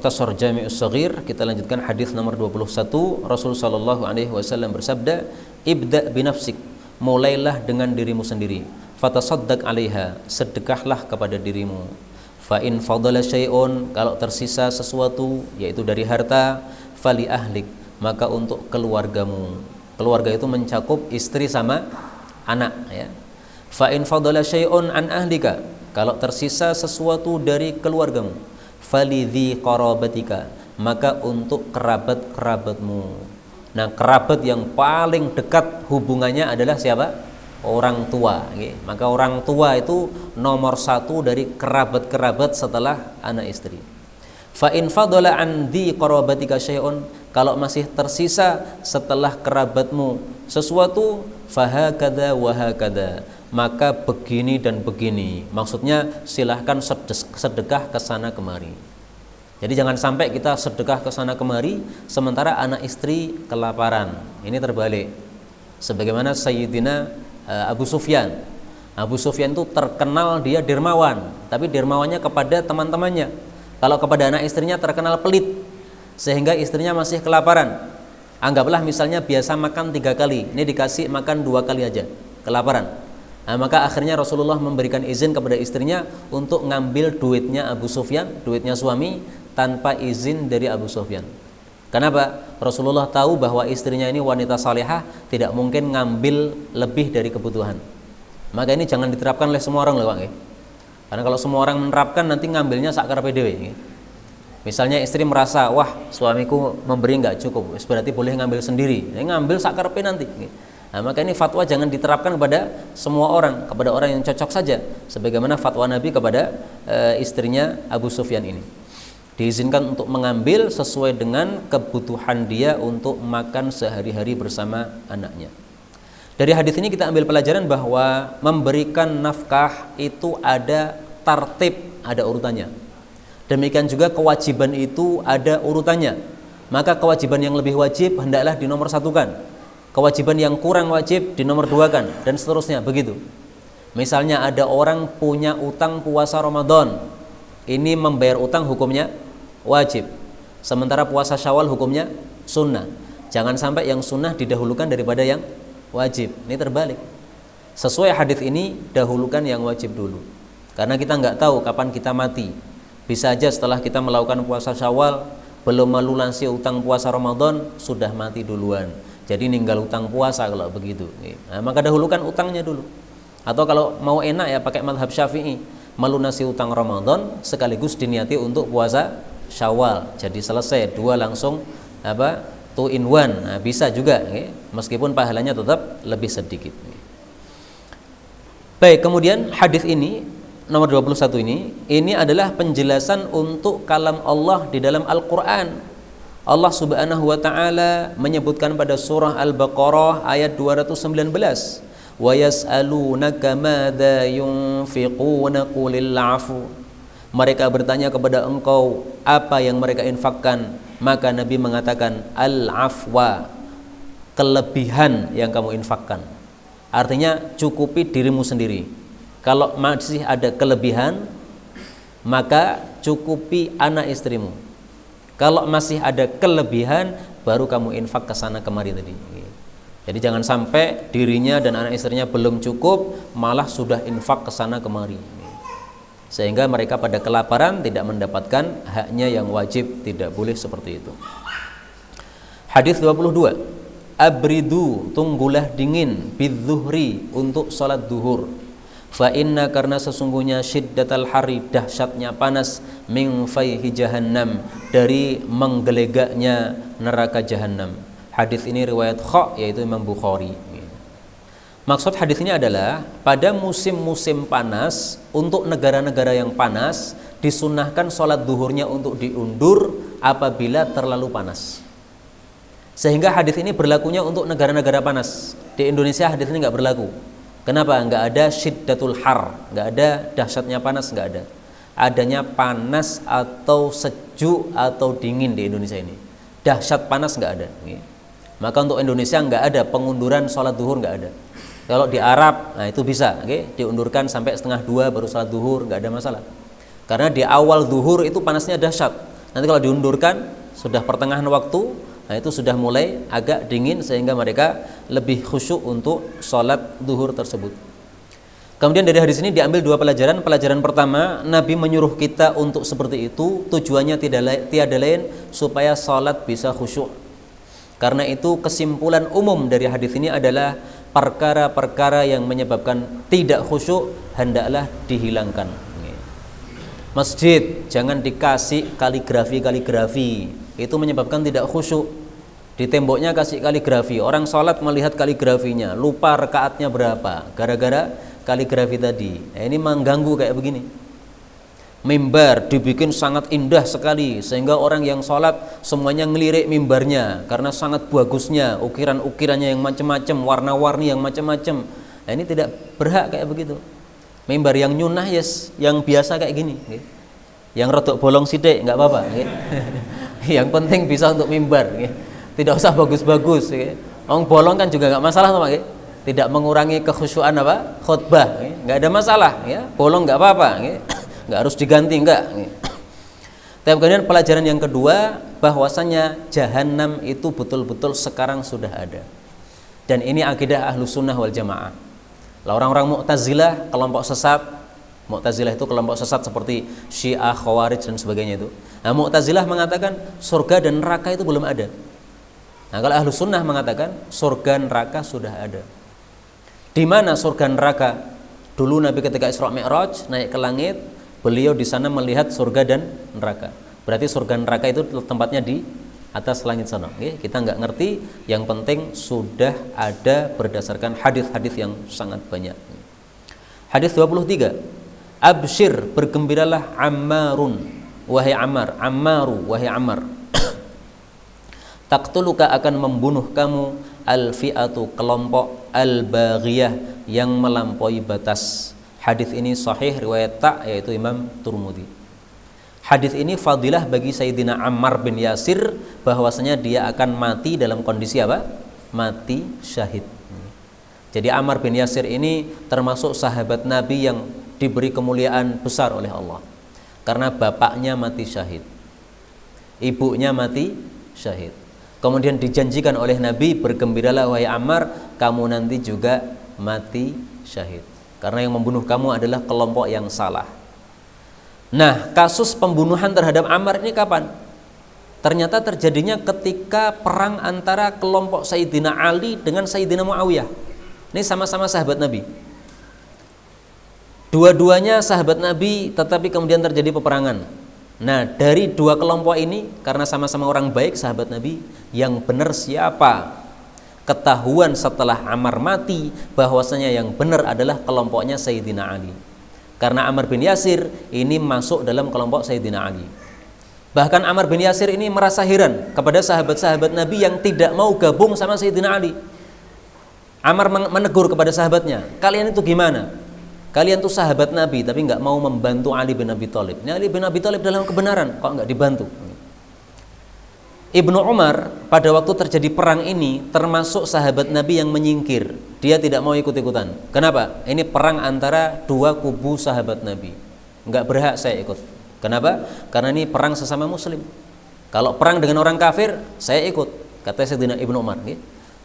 Mukhtasar Jami'us Shaghir, kita lanjutkan hadis nomor 21. Rasul sallallahu alaihi wasallam bersabda, "Ibda' binafsik, mulailah dengan dirimu sendiri. Fatasaddaq 'alaiha, sedekahlah kepada dirimu. Fa in fadala syai'un, kalau tersisa sesuatu yaitu dari harta, fali ahlik, maka untuk keluargamu." Keluarga itu mencakup istri sama anak, ya. Fa in fadala syai'un an ahlika, kalau tersisa sesuatu dari keluargamu, falidhi qarabatika, maka untuk kerabat-kerabatmu. Nah, kerabat yang paling dekat hubungannya adalah siapa? Orang tua. Maka orang tua itu nomor satu dari kerabat-kerabat setelah anak istri. Fa in fadala an dhi qarabatika syai'un, kalau masih tersisa setelah kerabatmu sesuatu, fahakadha wahakadha, maka begini dan begini. Maksudnya silahkan sedekah ke sana kemari. Jadi jangan sampai kita sedekah ke sana kemari sementara anak istri kelaparan. Ini terbalik. Sebagaimana Sayyidina Abu Sufyan. Abu Sufyan itu terkenal dia dermawan, tapi dermawannya kepada teman-temannya. Kalau kepada anak istrinya terkenal pelit, sehingga istrinya masih kelaparan. Anggaplah misalnya biasa makan 3 kali, ini dikasih makan 2 kali aja, kelaparan. Nah, maka akhirnya Rasulullah memberikan izin kepada istrinya untuk ngambil duitnya Abu Sufyan, duitnya suami, tanpa izin dari Abu Sufyan. Kenapa? Rasulullah tahu bahwa istrinya ini wanita salihah, tidak mungkin ngambil lebih dari kebutuhan. Maka ini jangan diterapkan oleh semua orang loh, Pak. Karena kalau semua orang menerapkan, nanti ngambilnya sakarepe dhewe. Misalnya istri merasa, wah suamiku memberi nggak cukup, berarti boleh ngambil sendiri. Ngambil sakarepe nanti. Nah, maka ini fatwa jangan diterapkan kepada semua orang, kepada orang yang cocok saja, sebagaimana fatwa Nabi kepada istrinya Abu Sufyan ini. Diizinkan untuk mengambil sesuai dengan kebutuhan dia untuk makan sehari-hari bersama anaknya. Dari hadis ini kita ambil pelajaran bahwa memberikan nafkah itu ada tartib, ada urutannya. Demikian juga kewajiban itu ada urutannya. Maka kewajiban yang lebih wajib hendaklah dinomorsatukan. Kewajiban yang kurang wajib dinomor 2-kan, dan seterusnya begitu. Misalnya ada orang punya utang puasa Ramadan, ini membayar utang hukumnya wajib, sementara puasa Syawal hukumnya sunnah. Jangan sampai yang sunnah didahulukan daripada yang wajib. Ini terbalik. Sesuai hadis ini, dahulukan yang wajib dulu, karena kita nggak tahu kapan kita mati. Bisa aja setelah kita melakukan puasa Syawal, belum melunasi utang puasa Ramadan, sudah mati duluan. Jadi ninggal utang puasa kalau begitu. Nah, maka dahulukan utangnya dulu. Atau kalau mau enak ya pakai mazhab Syafi'i, melunasi utang Ramadan sekaligus diniati untuk puasa Syawal. Jadi selesai, 2 langsung 2 in 1. Nah, bisa juga, meskipun pahalanya tetap lebih sedikit. Baik, kemudian hadis ini nomor 21 ini adalah penjelasan untuk kalam Allah di dalam Al-Qur'an. Allah Subhanahu wa taala menyebutkan pada surah Al-Baqarah ayat 219, "Wa yas'alunaka madza yunfiquna qulil 'afu." Mereka bertanya kepada engkau apa yang mereka infakkan, maka Nabi mengatakan al-'afwa, kelebihan yang kamu infakkan. Artinya cukupi dirimu sendiri. Kalau masih ada kelebihan, maka cukupi anak istrimu. Kalau masih ada kelebihan, baru kamu infak ke sana kemari tadi. Jadi jangan sampai dirinya dan anak istrinya belum cukup, malah sudah infak ke sana kemari, sehingga mereka pada kelaparan tidak mendapatkan haknya yang wajib. Tidak boleh seperti itu. Hadis 22, abridu, tunggulah dingin, bidzuhri, untuk salat duhur. Fa inna, karena sesungguhnya syiddatal hari, dahsyatnya panas, min fayhi jahannam, dari menggelegaknya neraka jahannam. Hadis ini riwayat Kha, yaitu Imam Bukhari. Maksud hadis ini adalah pada musim-musim panas, untuk negara-negara yang panas disunahkan sholat duhurnya untuk diundur apabila terlalu panas. Sehingga hadis ini berlakunya untuk negara-negara panas. Di Indonesia hadis ini nggak berlaku. Kenapa? Nggak ada syiddatul har, nggak ada dahsyatnya panas, nggak ada. Adanya panas atau sejuk atau dingin di Indonesia ini. Dahsyat panas nggak ada. Maka untuk Indonesia nggak ada pengunduran sholat duhur, nggak ada. Kalau di Arab, nah itu bisa, diundurkan sampai 1:30 baru sholat duhur, nggak ada masalah. Karena di awal duhur itu panasnya dahsyat. Nanti kalau diundurkan sudah pertengahan waktu, nah itu sudah mulai agak dingin sehingga mereka lebih khusyuk untuk sholat duhur tersebut. Kemudian dari hadis ini diambil dua pelajaran. Pelajaran pertama, Nabi menyuruh kita untuk seperti itu, tujuannya tiada lain supaya sholat bisa khusyuk. Karena itu kesimpulan umum dari hadis ini adalah perkara-perkara yang menyebabkan tidak khusyuk hendaklah dihilangkan. Masjid jangan dikasih kaligrafi, itu menyebabkan tidak khusyuk. Di temboknya kasih kaligrafi, orang sholat melihat kaligrafinya, lupa rakaatnya berapa, gara-gara kaligrafi tadi. Ini mengganggu kayak begini. Mimbar dibikin sangat indah sekali sehingga orang yang sholat semuanya ngelirik mimbarnya karena sangat bagusnya, ukiran-ukirannya yang macam-macam, warna-warni yang macam-macam. Ini tidak berhak kayak begitu. Mimbar yang nyunah yes, yang biasa kayak gini, yang rodok bolong sidik nggak apa-apa. Yang penting bisa untuk mimbar, tidak usah bagus-bagus. Orang bolong kan juga nggak masalah, Pak. Tidak mengurangi kekhusyuan apa khutbah, nggak ada masalah. Bolong nggak apa-apa. Nggak harus diganti, enggak. Tapi kemudian pelajaran yang kedua, bahwasanya jahanam itu betul-betul sekarang sudah ada. Dan ini akidah Ahlus Sunnah wal Jamaah. Lah orang-orang Mu'tazilah, kelompok sesat. Mu'tazilah itu kelompok sesat seperti Syiah, Khawarij dan sebagainya itu. Nah, Mu'tazilah mengatakan surga dan neraka itu belum ada. Nah, kalau Ahlus Sunnah mengatakan surga neraka sudah ada. Di mana surga neraka? Dulu Nabi ketika Isra Mi'raj naik ke langit, beliau di sana melihat surga dan neraka. Berarti surga neraka itu tempatnya di atas langit sana. Kita nggak ngerti, yang penting sudah ada berdasarkan hadis-hadis yang sangat banyak. Hadis 23. Absyir, bergembiralah Ammarun, wahai Ammar, Ammaru, wahai Ammar. Taqtuluka, akan membunuh kamu al-fi'atu, kelompok al-baghiyah yang melampaui batas. Hadis ini sahih riwayat yaitu Imam Turmudi. Hadis ini fadilah bagi Sayyidina Ammar bin Yasir, bahwasanya dia akan mati dalam kondisi apa? Mati syahid. Jadi Ammar bin Yasir ini termasuk sahabat Nabi yang diberi kemuliaan besar oleh Allah. Karena bapaknya mati syahid, ibunya mati syahid. Kemudian dijanjikan oleh Nabi, bergembiralah wahai Ammar, kamu nanti juga mati syahid. Karena yang membunuh kamu adalah kelompok yang salah. Nah, kasus pembunuhan terhadap Ammar ini kapan? Ternyata terjadinya ketika perang antara kelompok Sayyidina Ali dengan Sayyidina Muawiyah. Ini sama-sama sahabat Nabi. Dua-duanya sahabat Nabi, tetapi kemudian terjadi peperangan. Nah, dari dua kelompok ini, karena sama-sama orang baik sahabat Nabi, yang benar siapa? Ketahuan setelah Ammar mati bahwasanya yang benar adalah kelompoknya Sayyidina Ali. Karena Ammar bin Yasir ini masuk dalam kelompok Sayyidina Ali. Bahkan Ammar bin Yasir ini merasa heran kepada sahabat-sahabat Nabi yang tidak mau gabung sama Sayyidina Ali. Ammar menegur kepada sahabatnya, kalian itu gimana? Kalian tuh sahabat Nabi tapi nggak mau membantu Ali bin Abi Thalib. Ini Ali bin Abi Thalib dalam kebenaran, kok nggak dibantu? Ibnu Umar pada waktu terjadi perang ini termasuk sahabat Nabi yang menyingkir. Dia tidak mau ikut-ikutan. Kenapa? Ini perang antara dua kubu sahabat Nabi. Enggak berhak saya ikut. Kenapa? Karena ini perang sesama muslim. Kalau perang dengan orang kafir, saya ikut, kata Sayyidina Ibnu Umar.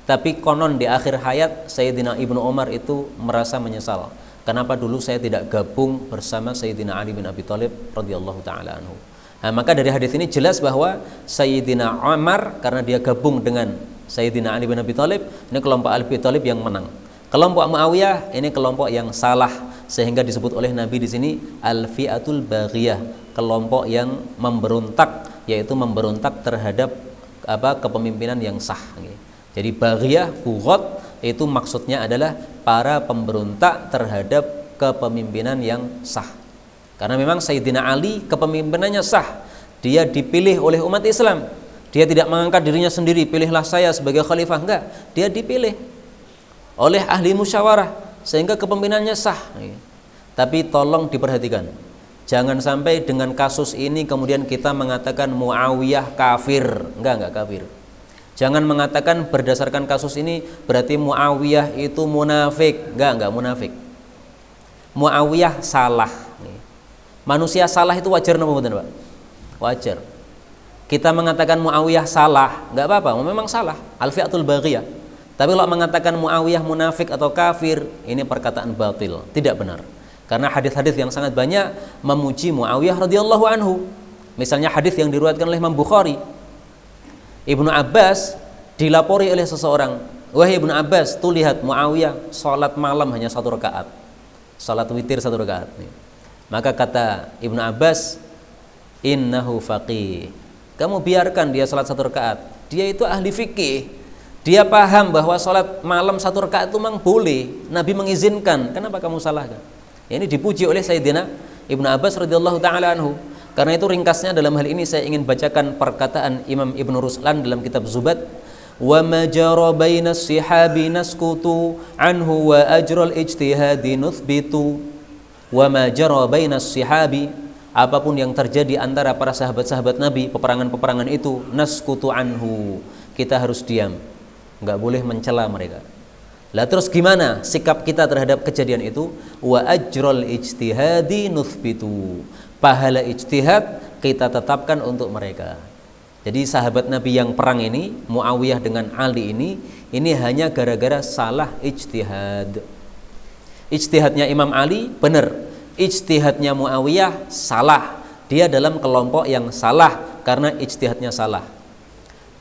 Tapi konon di akhir hayat Sayyidina Ibnu Umar itu merasa menyesal. Kenapa dulu saya tidak gabung bersama Sayyidina Ali bin Abi Thalib radhiyallahu taala anhu. Nah, maka dari hadis ini jelas bahwa Sayyidina Ammar karena dia gabung dengan Sayyidina Ali bin Abi Thalib, ini kelompok Ali bin Abi Thalib yang menang. Kelompok Muawiyah ini kelompok yang salah, sehingga disebut oleh Nabi di sini al-fi'atul baghiyah, kelompok yang memberontak, yaitu memberontak terhadap kepemimpinan yang sah. Jadi baghiyah, bughat itu maksudnya adalah para pemberontak terhadap kepemimpinan yang sah. Karena memang Sayyidina Ali kepemimpinannya sah. Dia dipilih oleh umat Islam. Dia tidak mengangkat dirinya sendiri, pilihlah saya sebagai khalifah, enggak. Dia dipilih oleh ahli musyawarah sehingga kepemimpinannya sah. Tapi tolong diperhatikan, jangan sampai dengan kasus ini kemudian kita mengatakan Muawiyah kafir. Enggak kafir. Jangan mengatakan berdasarkan kasus ini berarti Muawiyah itu munafik. Enggak munafik. Muawiyah salah. Manusia salah itu wajar napa mboten, Pak? Wajar. Kita mengatakan Muawiyah salah, nggak apa-apa, memang salah, al-fi'atul baghiyah. Tapi kalau mengatakan Muawiyah munafik atau kafir, ini perkataan batil, tidak benar. Karena hadis-hadis yang sangat banyak memuji Muawiyah radhiyallahu anhu. Misalnya hadis yang diriwayatkan oleh Imam Bukhari. Ibnu Abbas dilapori oleh seseorang, wahai Ibnu Abbas, tuh lihat Muawiyah salat malam hanya 1 rakaat. Salat witir 1 rakaat. Maka kata Ibnu Abbas, innahu faqih. Kamu biarkan dia salat 1 rakaat. Dia itu ahli fikih. Dia paham bahwa salat malam 1 rakaat itu memang boleh. Nabi mengizinkan. Kenapa kamu salahkan? Ini dipuji oleh Sayyidina Ibnu Abbas radhiyallahu taala anhu. Karena itu ringkasnya dalam hal ini saya ingin bacakan perkataan Imam Ibnu Ruslan dalam kitab Zubat. Wa ma jara bainas sihabi naskutu anhu wa ajral ijtihadi nuthbitu. Wa ma jara bainas sihabi, apapun yang terjadi antara para sahabat-sahabat Nabi, peperangan-peperangan itu, naskutu anhu, kita harus diam, nggak boleh mencela mereka. Lah terus gimana sikap kita terhadap kejadian itu? Wa ajral ijtihadi nuthbitu, pahala ijtihad kita tetapkan untuk mereka. Jadi sahabat Nabi yang perang ini, Muawiyah dengan Ali ini hanya gara-gara salah ijtihad. Ijtihadnya Imam Ali benar, ijtihadnya Muawiyah salah. Dia dalam kelompok yang salah karena ijtihadnya salah.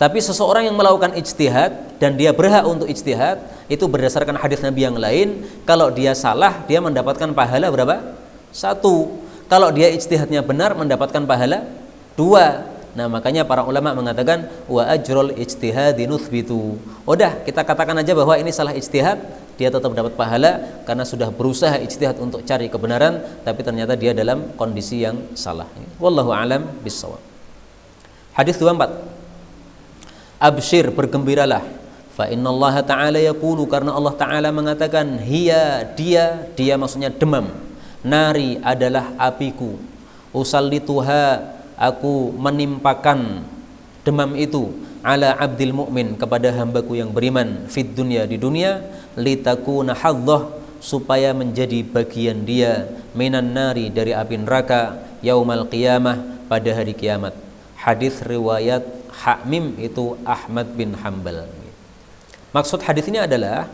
Tapi seseorang yang melakukan ijtihad dan dia berhak untuk ijtihad, itu berdasarkan hadis Nabi yang lain, kalau dia salah dia mendapatkan pahala berapa? 1. Kalau dia ijtihadnya benar mendapatkan pahala 2. Nah makanya para ulama mengatakan wa ajrul ijtihadi nuthbitu. Udah kita katakan aja bahwa ini salah ijtihad, dia tetap dapat pahala karena sudah berusaha ijtihad untuk cari kebenaran, tapi ternyata dia dalam kondisi yang salah. Wallahu a'lam bissawab. Hadis 24. Absyir, bergembiralah, fa innallaha ta'ala yaqulu, karena Allah Ta'ala mengatakan, hiya, dia maksudnya demam, nari adalah apiku, usallituha, aku menimpakan demam itu, ala abdil mu'min, kepada hambaku yang beriman, fid dunya, di dunia, litakuna hadzah, supaya menjadi bagian dia, minan nari, dari api neraka, yaumal qiyamah, pada hari kiamat. Hadis riwayat Hakmim, itu Ahmad bin Hanbal. Maksud hadis ini adalah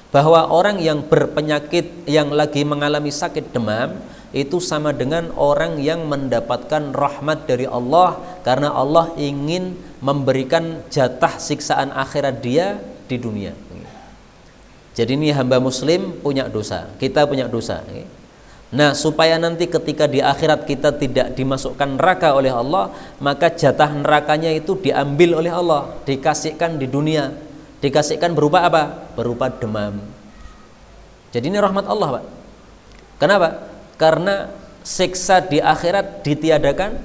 bahwa orang yang berpenyakit, yang lagi mengalami sakit demam, itu sama dengan orang yang mendapatkan rahmat dari Allah, karena Allah ingin memberikan jatah siksaan akhirat dia di dunia. Jadi ini hamba muslim punya dosa, kita punya dosa. Nah supaya nanti ketika di akhirat kita tidak dimasukkan neraka oleh Allah, maka jatah nerakanya itu diambil oleh Allah, dikasihkan di dunia. Dikasihkan berupa apa? Berupa demam. Jadi ini rahmat Allah, Pak. Kenapa? Karena siksa di akhirat ditiadakan,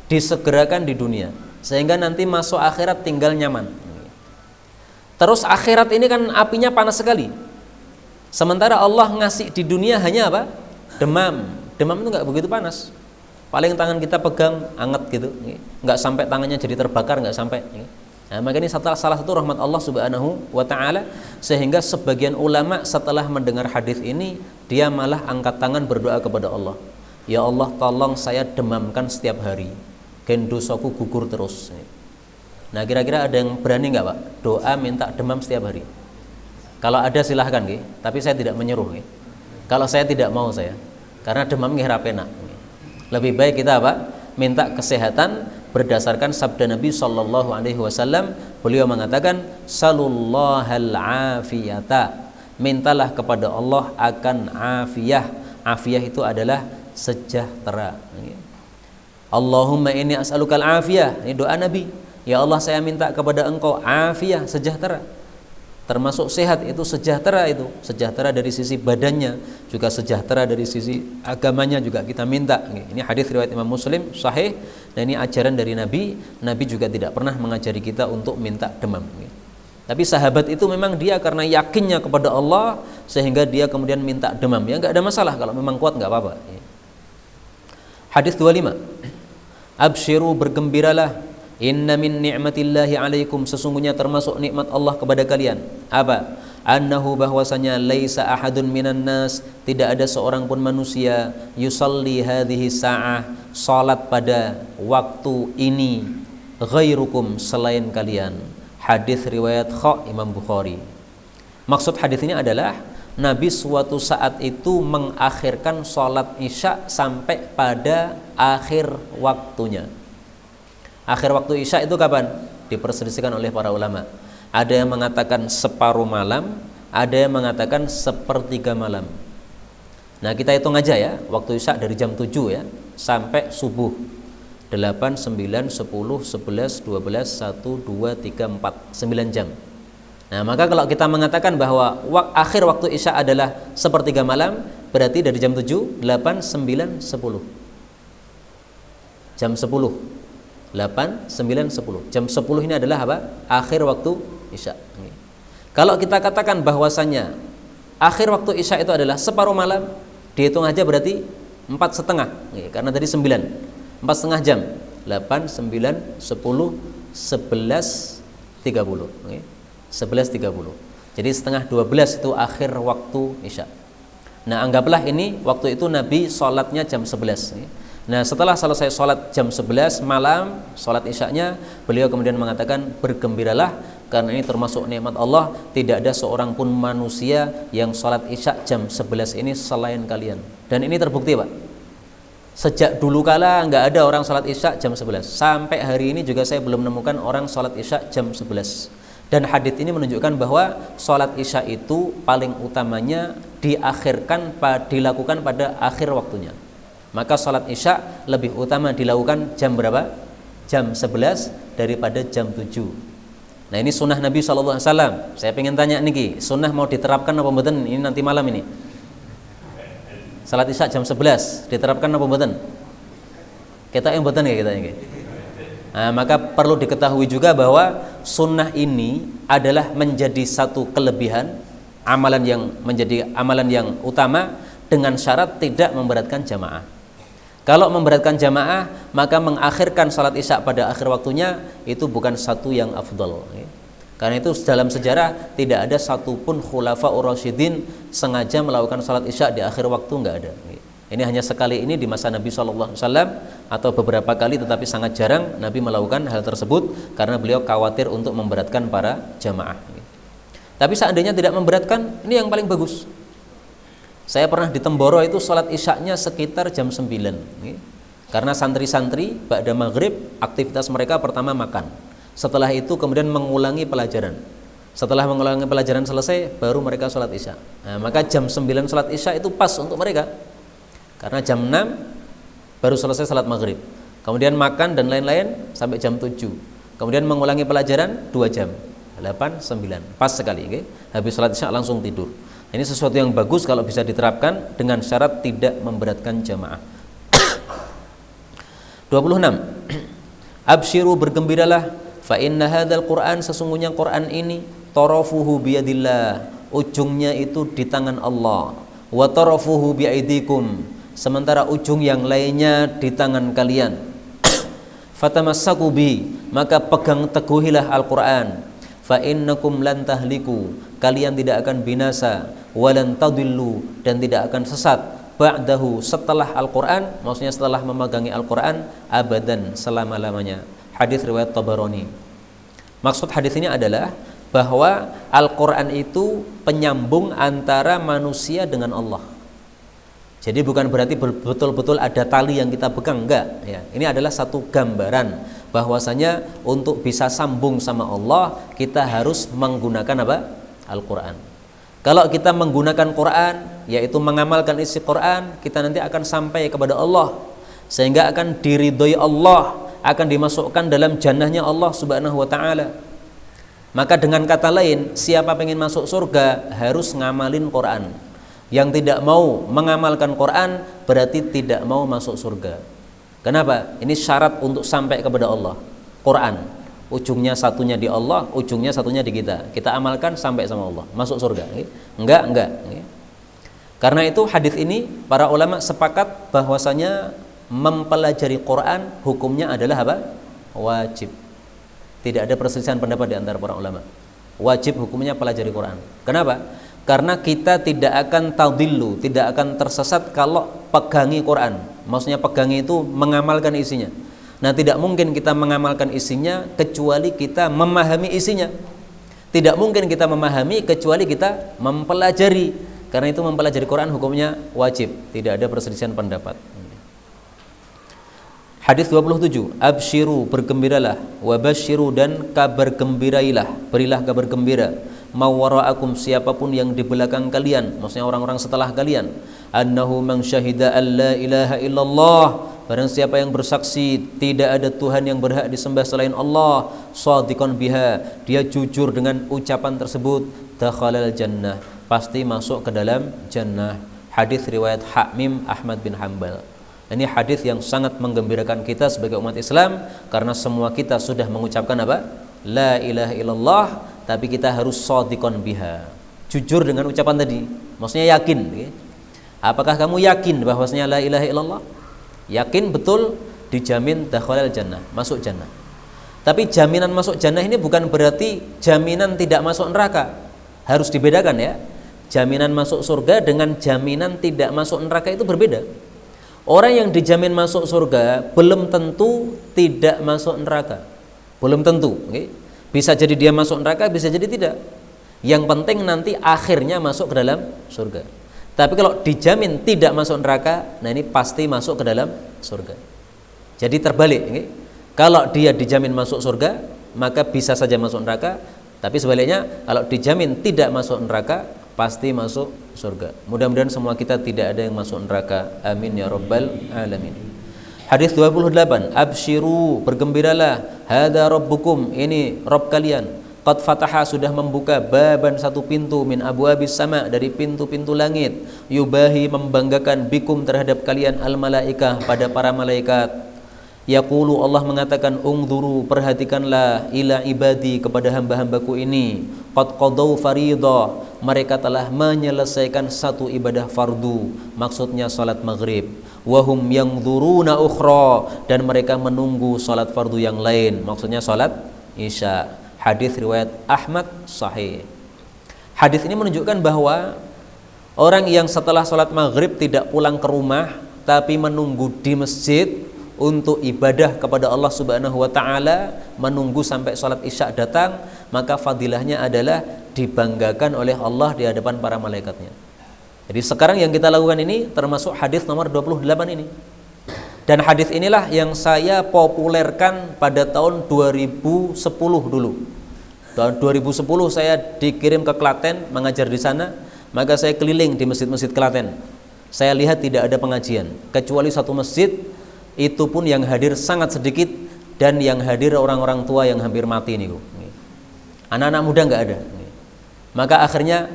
disegerakan di dunia, sehingga nanti masuk akhirat tinggal nyaman. Terus akhirat ini kan apinya panas sekali, sementara Allah ngasih di dunia hanya apa? Demam. Demam itu nggak begitu panas, paling tangan kita pegang anget gitu, nggak sampai tangannya jadi terbakar, nggak sampai. Nah, maka ini salah satu rahmat Allah Subhanahu wa Ta'ala, sehingga sebagian ulama setelah mendengar hadis ini dia malah angkat tangan berdoa kepada Allah, ya Allah tolong saya demamkan setiap hari, gen dosaku gugur terus. Nah kira-kira ada yang berani nggak Pak doa minta demam setiap hari? Kalau ada silahkan, tapi saya tidak menyuruh. Kalau saya tidak mau, saya karena demam nggih ra penak. Lebih baik kita apa? Minta kesehatan berdasarkan sabda Nabi sallallahu alaihi wasallam. Beliau mengatakan, "Salullahal afiyata." Mintalah kepada Allah akan afiyah. Afiyah itu adalah sejahtera. Allahumma inni as'alukal afiyah. Ini doa Nabi. Ya Allah, saya minta kepada Engkau afiyah, sejahtera. Termasuk sehat itu sejahtera, itu sejahtera dari sisi badannya, juga sejahtera dari sisi agamanya juga kita minta. Ini hadis riwayat Imam Muslim sahih, dan ini ajaran dari Nabi. Nabi juga tidak pernah mengajari kita untuk minta demam. Tapi sahabat itu memang dia karena yakinnya kepada Allah sehingga dia kemudian minta demam. Ya nggak ada masalah, kalau memang kuat nggak apa-apa. Hadis 25. Absyiru, bergembiralah, inna min ni'matillahi alaikum, sesungguhnya termasuk nikmat Allah kepada kalian. Apa? Annahu, bahwasanya laisa ahadun minan nas, tidak ada seorang pun manusia, yusalli hadhihi sa'ah, salat pada waktu ini, ghairukum, selain kalian. Hadis riwayat Imam Bukhari. Maksud hadis ini adalah Nabi suatu saat itu mengakhirkan sholat isya sampai pada akhir waktunya. Akhir waktu isya itu kapan? Diperselisihkan oleh para ulama. Ada yang mengatakan separuh malam, ada yang mengatakan sepertiga malam. Nah, kita hitung aja ya, waktu isya dari jam 7 ya sampai subuh. 8, 9, 10, 11, 12, 1, 2, 3, 4, 9 jam. Nah, maka kalau kita mengatakan bahwa akhir waktu isya adalah sepertiga malam, berarti dari jam 7, 8, 9, 10. Jam 10. 8, 9, 10. Jam 10 ini adalah apa? Akhir waktu isya. Kalau kita katakan bahwasannya akhir waktu isya itu adalah separuh malam, dihitung aja berarti 4,5. Karena tadi 9. 4,5 jam. 8, 9, 10, 11, 30. 11.30. Jadi setengah 12 itu akhir waktu isya. Nah, anggaplah ini waktu itu Nabi sholatnya jam 11. Nah, setelah selesai sholat jam 11 malam, sholat isyanya, beliau kemudian mengatakan, bergembiralah karena ini termasuk nikmat Allah, tidak ada seorang pun manusia yang sholat isya jam 11 ini selain kalian. Dan ini terbukti, Pak. Sejak dulu kala nggak ada orang sholat isya jam 11. Sampai hari ini juga saya belum menemukan orang sholat isya jam 11. Dan hadits ini menunjukkan bahwa sholat isya itu paling utamanya dilakukan pada akhir waktunya. Maka sholat isya lebih utama dilakukan jam berapa? Jam 11 daripada jam 7. Nah, ini sunnah Nabi SAW. Saya pengen tanya niki, sunnah mau diterapkan apa mboten ini nanti malam ini? Sholat isya jam 11 diterapkan apa mboten? Kita yang mboten ya kita ini. Nah, maka perlu diketahui juga bahwa sunnah ini adalah menjadi satu kelebihan, amalan yang menjadi amalan yang utama dengan syarat tidak memberatkan jamaah. Kalau memberatkan jamaah, maka mengakhirkan salat isya pada akhir waktunya itu bukan satu yang afdal. Karena itu dalam sejarah tidak ada satupun khulafaur rasyidin sengaja melakukan salat isya di akhir waktu, enggak ada. Ini hanya sekali ini di masa Nabi SAW atau beberapa kali, tetapi sangat jarang Nabi melakukan hal tersebut karena beliau khawatir untuk memberatkan para jamaah. Tapi seandainya tidak memberatkan, ini yang paling bagus. Saya pernah di Temboro itu sholat isyaknya sekitar jam 9. Karena santri-santri ba'da maghrib aktivitas mereka pertama makan. Setelah itu kemudian mengulangi pelajaran. Setelah mengulangi pelajaran selesai baru mereka sholat isya. Nah, maka jam 9 sholat isya itu pas untuk mereka. Karena jam 6 baru selesai salat maghrib. Kemudian makan dan lain-lain sampai jam 7. Kemudian mengulangi pelajaran 2 jam. 8, 9. Pas sekali. Okay? Habis salat isya langsung tidur. Ini sesuatu yang bagus kalau bisa diterapkan dengan syarat tidak memberatkan jamaah. 26. Absyiru, bergembiralah, fa inna hadzal Qur'an, sesungguhnya Quran ini tarafuhu biyadillah, ujungnya itu di tangan Allah. Wa tarafuhu biaidikum, sementara ujung yang lainnya di tangan kalian. Fatamassaku bi, maka pegang teguhilah Al-Qur'an. Fa innakum lan tahliku, kalian tidak akan binasa, walan tadillu, dan tidak akan sesat, ba'dahu, setelah Al-Qur'an, maksudnya setelah memegangi Al-Qur'an, abadan, selama-lamanya. Hadis riwayat Tabarani. Maksud hadis ini adalah bahwa Al-Qur'an itu penyambung antara manusia dengan Allah. Jadi bukan berarti betul-betul ada tali yang kita pegang, enggak ya. Ini adalah satu gambaran bahwasanya untuk bisa sambung sama Allah kita harus menggunakan apa? Al-Qur'an. Kalau kita menggunakan Quran, yaitu mengamalkan isi Quran, kita nanti akan sampai kepada Allah, sehingga akan diridhoi Allah, akan dimasukkan dalam jannahnya Allah Subhanahu wa taala. Maka dengan kata lain, siapa pengen masuk surga harus ngamalin Quran. Yang tidak mau mengamalkan Quran berarti tidak mau masuk surga. Kenapa? Ini syarat untuk sampai kepada Allah. Quran, ujungnya satunya di Allah, ujungnya satunya di kita. Kita amalkan sampai sama Allah, masuk surga. Enggak. Karena itu hadis ini para ulama sepakat bahwasanya mempelajari Quran hukumnya adalah apa? Wajib. Tidak ada perselisihan pendapat di antara para ulama. Wajib hukumnya pelajari Quran. Kenapa? Karena kita tidak akan tadillu, tidak akan tersesat kalau pegangi Quran. Maksudnya pegangi itu mengamalkan isinya. Nah, tidak mungkin kita mengamalkan isinya kecuali kita memahami isinya. Tidak mungkin kita memahami kecuali kita mempelajari. Karena itu mempelajari Quran hukumnya wajib, tidak ada perselisihan pendapat. Hadis 27, absyiru, bergembiralah, wabasyiru, dan kabar gembirailah, berilah kabar gembira, mawara'akum, siapapun yang di belakang kalian, maksudnya orang-orang setelah kalian, annahu man syahida an la ilaha illallah, barang siapa yang bersaksi tidak ada Tuhan yang berhak disembah selain Allah, shadiqan biha, dia jujur dengan ucapan tersebut, dakhalal jannah, pasti masuk ke dalam jannah. Hadis riwayat Hakmim Ahmad bin Hanbal. Ini hadis yang sangat menggembirakan kita sebagai umat Islam, karena semua kita sudah mengucapkan apa? La ilaha illallah, tapi kita harus shadiqan biha, jujur dengan ucapan tadi, maksudnya yakin. Apakah kamu yakin bahwasanya la ilaha illallah? Yakin betul, dijamin dakhalal jannah, masuk jannah. Tapi jaminan masuk jannah ini bukan berarti jaminan tidak masuk neraka. Harus dibedakan ya. Jaminan masuk surga dengan jaminan tidak masuk neraka itu berbeda. Orang yang dijamin masuk surga belum tentu tidak masuk neraka. Belum tentu, okay? Bisa jadi dia masuk neraka, bisa jadi tidak. Yang penting nanti akhirnya masuk ke dalam surga. Tapi kalau dijamin tidak masuk neraka, nah ini pasti masuk ke dalam surga. Jadi terbalik, okay? Kalau dia dijamin masuk surga, maka bisa saja masuk neraka. Tapi sebaliknya, kalau dijamin tidak masuk neraka, pasti masuk surga. Mudah-mudahan semua kita tidak ada yang masuk neraka. Amin ya rabbal alamin. Hadis 28, absyiru, bergembiralah, hada rabbukum, ini Rabb kalian, qad fataha, sudah membuka, baban, satu pintu, min abwabis sama, dari pintu-pintu langit, yubahi, membanggakan, bikum, terhadap kalian, al malaikah, pada para malaikat. Yaqulu, Allah mengatakan, ungduru, perhatikanlah, ila ibadi, kepada hamba-hambaku ini, qad qadau faridah, mereka telah menyelesaikan satu ibadah fardu, maksudnya salat maghrib, wahum yanzuruna ukhra, dan mereka menunggu salat fardu yang lain, maksudnya salat isya. Hadis riwayat Ahmad sahih. Hadis ini menunjukkan bahwa orang yang setelah salat maghrib tidak pulang ke rumah tapi menunggu di masjid untuk ibadah kepada Allah Subhanahu wa taala, menunggu sampai salat isya datang, maka fadilahnya adalah dibanggakan oleh Allah di hadapan para malaikatnya. Jadi sekarang yang kita lakukan ini termasuk hadis nomor 28 ini. Dan hadis inilah yang saya populerkan pada tahun 2010 dulu. Tahun 2010 saya dikirim ke Klaten mengajar di sana, maka saya keliling di masjid-masjid Klaten. Saya lihat tidak ada pengajian kecuali satu masjid, itu pun yang hadir sangat sedikit, dan yang hadir orang-orang tua yang hampir mati nih. Anak-anak muda nggak ada. Maka akhirnya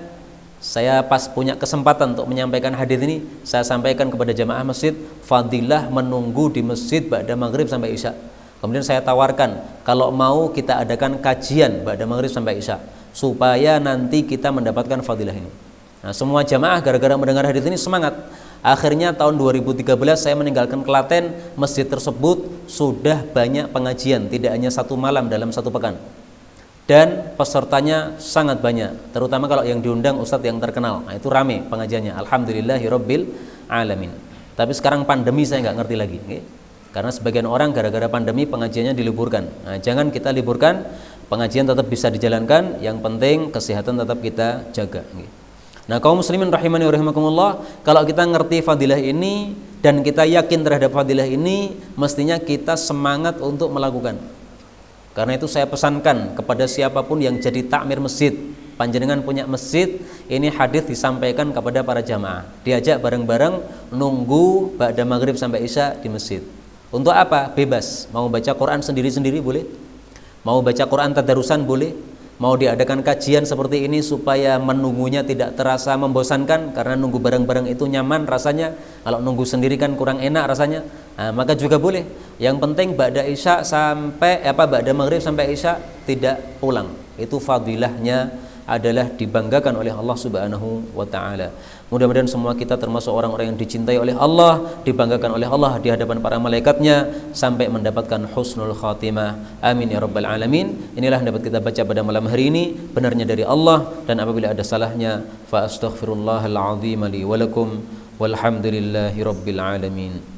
saya pas punya kesempatan untuk menyampaikan hadis ini, saya sampaikan kepada jamaah masjid, fadilah menunggu di masjid ba'da maghrib sampai isya. Kemudian saya tawarkan, kalau mau kita adakan kajian ba'da maghrib sampai isya, supaya nanti kita mendapatkan fadilah ini. Nah, semua jamaah gara-gara mendengar hadis ini semangat. Akhirnya tahun 2013 saya meninggalkan Klaten, masjid tersebut sudah banyak pengajian, tidak hanya satu malam dalam satu pekan. Dan pesertanya sangat banyak, terutama kalau yang diundang ustadz yang terkenal. Nah, itu rame pengajiannya, alhamdulillahirabbil alamin. Tapi sekarang pandemi saya nggak ngerti lagi, okay? Karena sebagian orang gara-gara pandemi pengajiannya diliburkan. Nah, jangan kita liburkan, pengajian tetap bisa dijalankan, yang penting kesehatan tetap kita jaga, okay? Nah, kaum muslimin rahimani wa rahimakumullah, kalau kita ngerti fadilah ini dan kita yakin terhadap fadilah ini, mestinya kita semangat untuk melakukan. Karena itu saya pesankan kepada siapapun yang jadi takmir masjid, panjenengan punya masjid, ini hadis disampaikan kepada para jamaah, diajak bareng-bareng nunggu ba'da maghrib sampai isya di masjid. Untuk apa? Bebas. Mau baca Quran sendiri-sendiri boleh, mau baca Quran tadarusan boleh, mau diadakan kajian seperti ini supaya menunggunya tidak terasa membosankan, karena nunggu bareng-bareng itu nyaman rasanya. Kalau nunggu sendiri kan kurang enak rasanya. Nah, maka juga boleh. Yang penting ba'da isya sampai ba'da maghrib sampai isya tidak pulang. Itu fadilahnya adalah dibanggakan oleh Allah Subhanahu wa taala. Mudah-mudahan semua kita termasuk orang-orang yang dicintai oleh Allah, dibanggakan oleh Allah di hadapan para malaikatnya sampai mendapatkan husnul khatimah. Amin ya rabbal alamin. Inilah yang dapat kita baca pada malam hari ini, benarnya dari Allah, dan apabila ada salahnya fa astaghfirullahal azim li wa lakum walhamdulillahi rabbil alamin.